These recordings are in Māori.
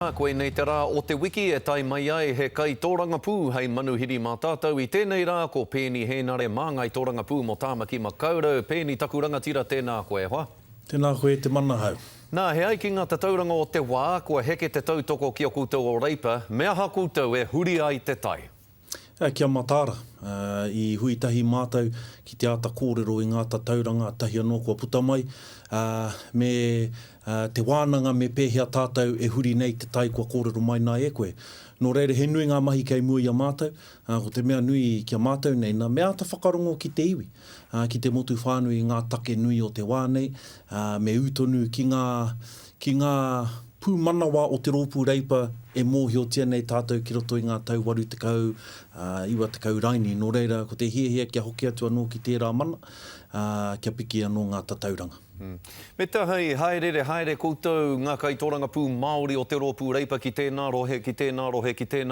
Koe nei te rā o te wiki e tai mai ai he kai tōranga pū hei manuhiri mā tātou i tēnei rā ko Pēni Henare māngai tōranga pū mo Tāmaki Makaurau. Pēni taku rangatira tēnā koe hoa. Tēnā koe te mana hau. Nā, he ai ki ngā tauranga o te wā, kua heke te tautoko ki o koutou o reipa, mea ha koutou e huri ai te tai. Kia mātāra, i huitahi mātou ki te ata kōrero i ngā tauranga tahi anō kua puta mai, me te wānanga me pēhea tātou e huri nei te tai kua kōrero mai nā e koe. Nō reire he nui ngā mahi kei mua i a mātou, ko te mea nui ki a mātou nei, nā mea ta whakarongo ki te iwi, ki te motu whānui ngā take nui o te wā nei, me utonu ki ngā pū manawa o te rōpū reipa e mōhiotia nei tātou ki roto i ngā tau waru te kau, iwa te kau raini. Nō reira, ko te hiehia kia hoki atu anō ki tērā mana, kia piki anō ngā tatauranga. Me tā hei, haere koutou ngā kaitōranga pū Māori o te rōpū reipa ki tēnā rohe, ki tēnā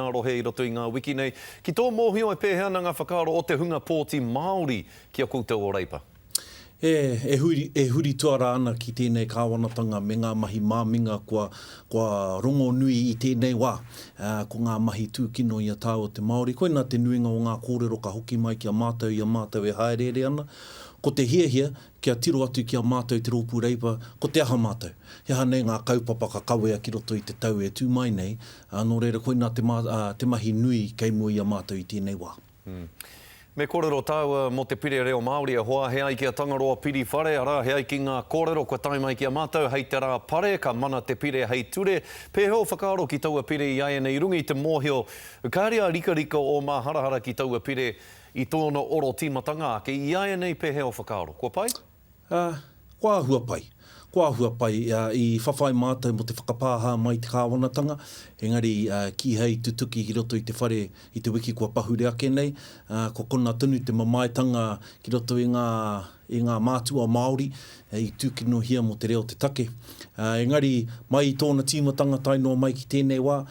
rohe i roto i ngā wiki nei. Ki tō mōhio e pēhea ngā whakaaro o te hunga pōti Māori ki a koutou o reipa. E huri tuara ana ki tēnei kāwanatanga me ngā mahi māminga kua rongo nui i tēnei wā, ko ngā mahi tūkino i a tā o te Māori. Koina te nuinga o ngā kōrero ka hoki mai ki a mātou i a mātou e haerere ana. Ko te hiehia, kia tiro atu ki a mātou te rōpū reipa, ko te aha mātou. Hea nei ngā kaupapa ka kawea ki roto i te tau e tū mai nei, nō reira koina te mahi nui kei mua i a mātou i tēnei wā. Me kōrero tāua mo te pire reo Māori a hoa, he ai ki a Tangaroa piri whare, ara he ai ki ngā kōrero kua tai mai ki a mātou, hei te rā pare, ka mana te pire hei ture, pēheo whakaaro ki taua pire i aia nei rungi te mōhio, kāria rika o mā harahara ki taua pire i tōna oro tīmatanga ake, i aia nei pēheo whakaaro. Kua pai? Kua hua pai i whawhai mātou mo te whakapāha mai te kāwanatanga, engari ki hei tutuki ki roto i te whare i te wiki kua pahure ake nei, ko kona tunu te mamaitanga ki roto i ngā mātua Māori, i tūkino hia mo te reo te take. Engari, mai i tōna tīmatanga tainoa mai ki tēnei wā,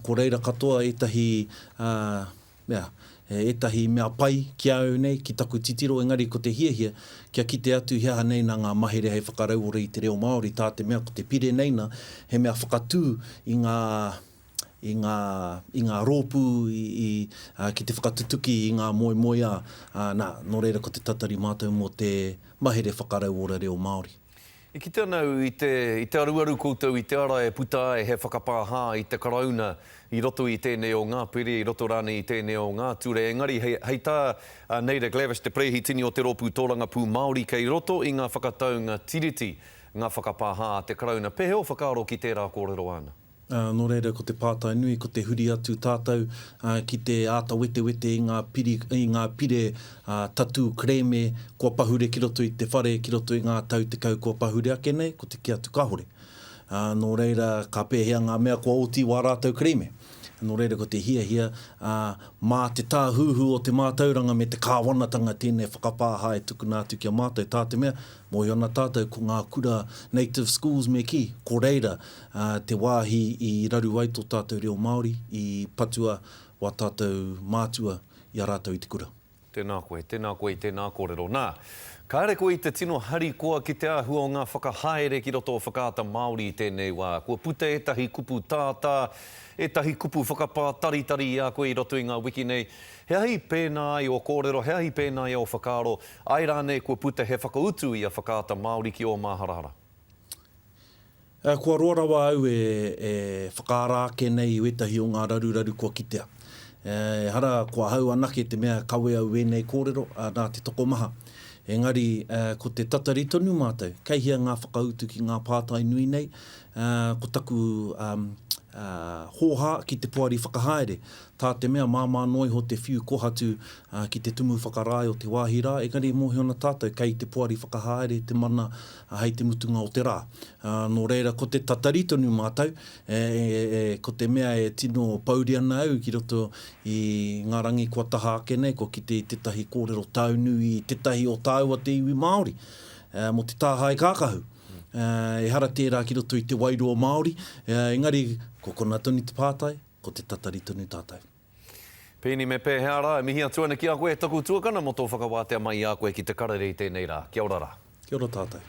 ko reira katoa etahi mea pai ki au nei, ki taku titiro, engari ko te hiehia, kia kite atu hea nei nā ngā mahere hei whakarauora i te reo Māori, tā te mea ko te pire neina, he mea whakatū i ngā rōpū, ki te whakatutuki i ngā moia, nō reira ko te tatari mātou mo te mahere whakarauora reo Māori. I ki tēnau i te aruaru koutou i te ara e puta e he whakapāha i te karauna i roto i tēnei o ngā piri, i roto rāne i tēnei o ngā ture. Engari, hei tā Neira Glavis te prehitini o te rōpū tōranga pū Māori kei roto i ngā whakataunga tiriti, ngā whakapāha a te karauna. Pēheo whakaaro ki tērā kōrero ana? Nō reira ko te pātai nui, ko te huri atu tātou, ki te āta wete i ngā pire tatu kreme, kua pahure ki roto i te whare, ki roto i ngā tau te kau kua pahure ake nei, ko te ki atu kahore. Nō reira ka pēhea ngā mea kua oti wā rātou kreme. Nō reira ko te hiehia, mā te tāhuhu o te mātauranga me te kāwanatanga tēnei whakapāha e tukuna atu ki a mātou, tā te mea, mōi ana tātou ko ngā kura native schools me ki, ko reira te wāhi i raru ai tō tātou reo Māori, i patua wā tātou mātua i a rātou i te kura. Tēnā koe, tēnā kōrero. Nā, ka ere koe i te tino hari koa ki te āhua o ngā whakahaere ki roto o whakaata Māori i tēnei wā. Kua puta etahi kupu tātā, etahi kupu whakapā taritari i a koe i roto i ngā wiki nei. He ahi pēnā ai o kōrero, he ahi pēnā ai o whakaaro, ai rānei kua puta he whakautu i a whakaata Māori ki o Māharahara. Kua roarawa au e whakaarake nei i etahi o ngā raru kua kitea. Hara kua hau anake te mea kawe au nei kōrero, nā te toko maha. Engari, ko te tatari tonu mātou, kei hia ngā whakautu ki ngā pātai nui nei, ko taku hōha ki te puari whakahaere. Tā te mea māmā noi ho te whiu kohatu ki te tumu whakarāe o te wāhi rā, engari mōhi ona tātou kei te puari whakahaere te mana hei te mutunga o te rā. Nō reira, ko te tatari tonu mātou, ko te mea e tino pauri ana au ki roto i ngā rangi kua taha ake nei, ko ki tetahi kōrero taunui, tetahi o tāua te iwi Māori, mo te tāhai kākahu. E hara tērā ki roto i te Wairua Māori, engari, ko kona tonu te pātai, ko te tatari tonu tātou. Pēni me pēhea rā, mihi atuana ki a koe taku tuakana mo tō whakawātea mai a koe ki te karere i tēnei rā. Kia ora rā. Kia ora tātou.